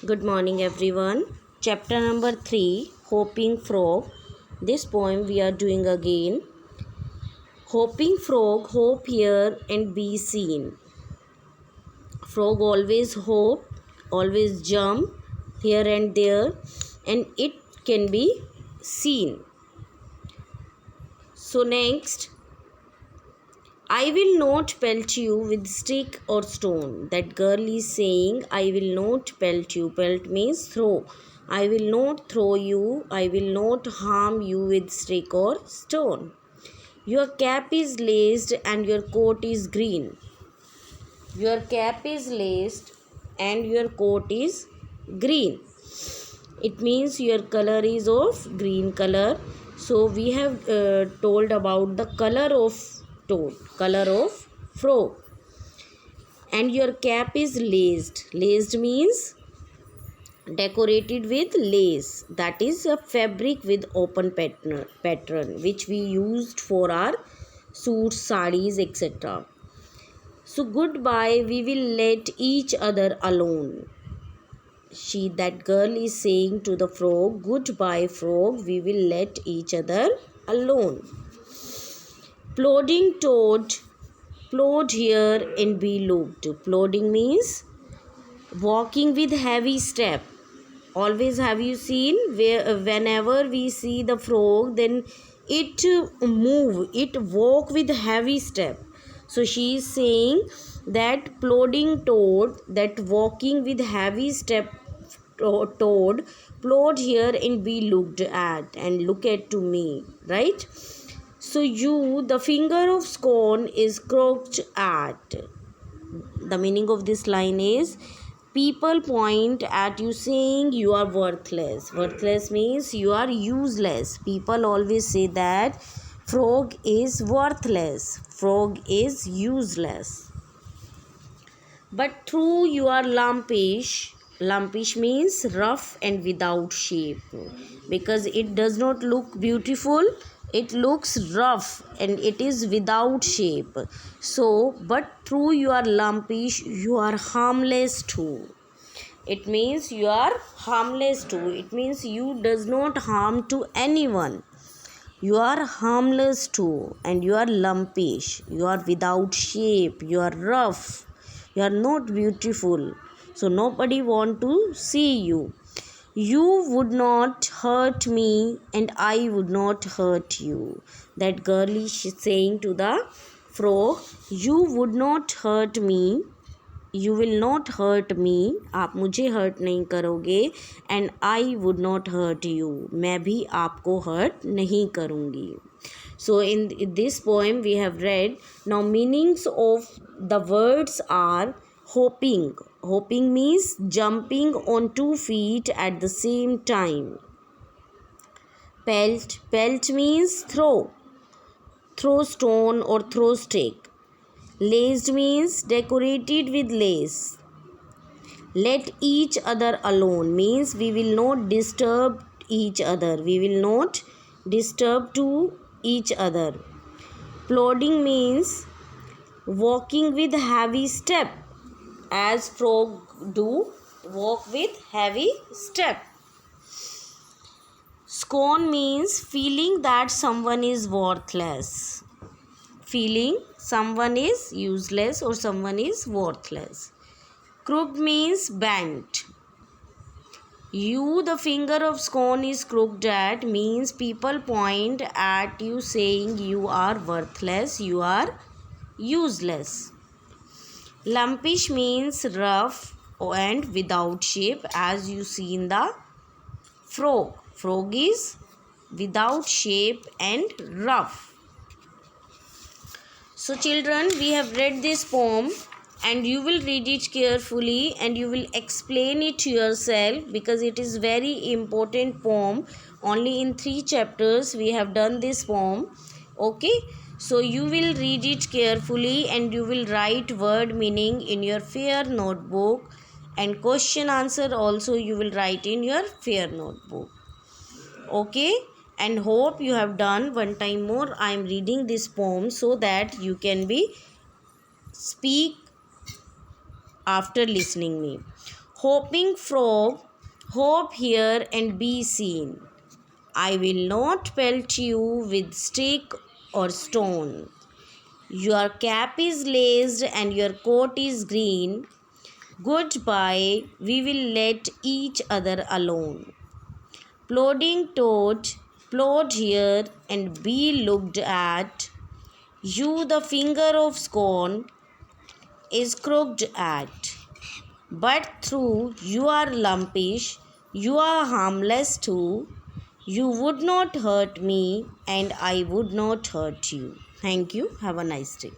Good morning, everyone. Chapter number 3, Hopping Frog. This poem we are doing again. Hopping frog, hop here and be seen. Frog always hop, always jump here and there, and it can be seen. So, next, I will not pelt you with stick or stone. That girl is saying, I will not pelt you. Pelt means throw. I will not throw you. I will not harm you with stick or stone. Your cap is laced and your coat is green. Your cap is laced and your coat is green. It means your color is of green color. So we have told about the color of toad, color of frog. And your cap is laced. Laced means decorated with lace. That is a fabric with open pattern which we used for our suits, sarees, etc. So goodbye, we will let each other alone. That girl is saying to the frog, goodbye frog, we will let each other alone. Plodding toad, plod here and be looked. Plodding means walking with heavy step. Always have you seen whenever we see the frog, then it walk with heavy step. So she is saying that plodding toad, that walking with heavy step toad, plod here and be looked at, and look at to me, right? So the finger of scorn is crooked at. The meaning of this line is, people point at you saying you are worthless. Worthless means you are useless. People always say that frog is worthless, frog is useless. But through you are lumpish. Lumpish means rough and without shape, because it does not look beautiful, it looks rough and it is without shape. So, but through you are lumpish, you are harmless too. It means you are harmless too. It means you does not harm to anyone. You are harmless too, and you are lumpish. You are without shape. You are rough. You are not beautiful. So nobody want to see you. You would not hurt me and I would not hurt you. That girl is saying to the frog, you would not hurt me, you will not hurt me, आप मुझे hurt नहीं करोगे, and I would not hurt you, मैं भी आपको hurt नहीं करूँगी. So in this poem we have read. Now meanings of the words are hopping. Hopping means jumping on 2 feet at the same time. Pelt. Pelt means throw. Throw stone or throw stick. Laced means decorated with lace. Let each other alone means we will not disturb each other. We will not disturb to each other. Plodding means walking with heavy step, as frog do walk with heavy step. Scorn means feeling that someone is worthless. Feeling someone is useless or someone is worthless. Crooked means bent. The finger of scorn is crooked at means people point at you saying you are worthless, you are useless. Lumpish means rough and without shape, as you see in the frog. Frog is without shape and rough. So children, we have read this poem and you will read it carefully and you will explain it to yourself, because it is very important poem. Only in 3 chapters we have done this poem. Okay, so you will read it carefully and you will write word meaning in your fair notebook, and question answer also you will write in your fair notebook. Okay, and hope you have done. One time more I am reading this poem so that you can be speak after listening me. Hopping frog, hop here and be seen. I will not pelt you with stick or stone. Your cap is laced and your coat is green. Goodbye, we will let each other alone. Plodding toad, plod here and be looked at. You, the finger of scorn, is crooked at. But through you are lumpish, you are harmless too. You would not hurt me, and I would not hurt you. Thank you. Have a nice day.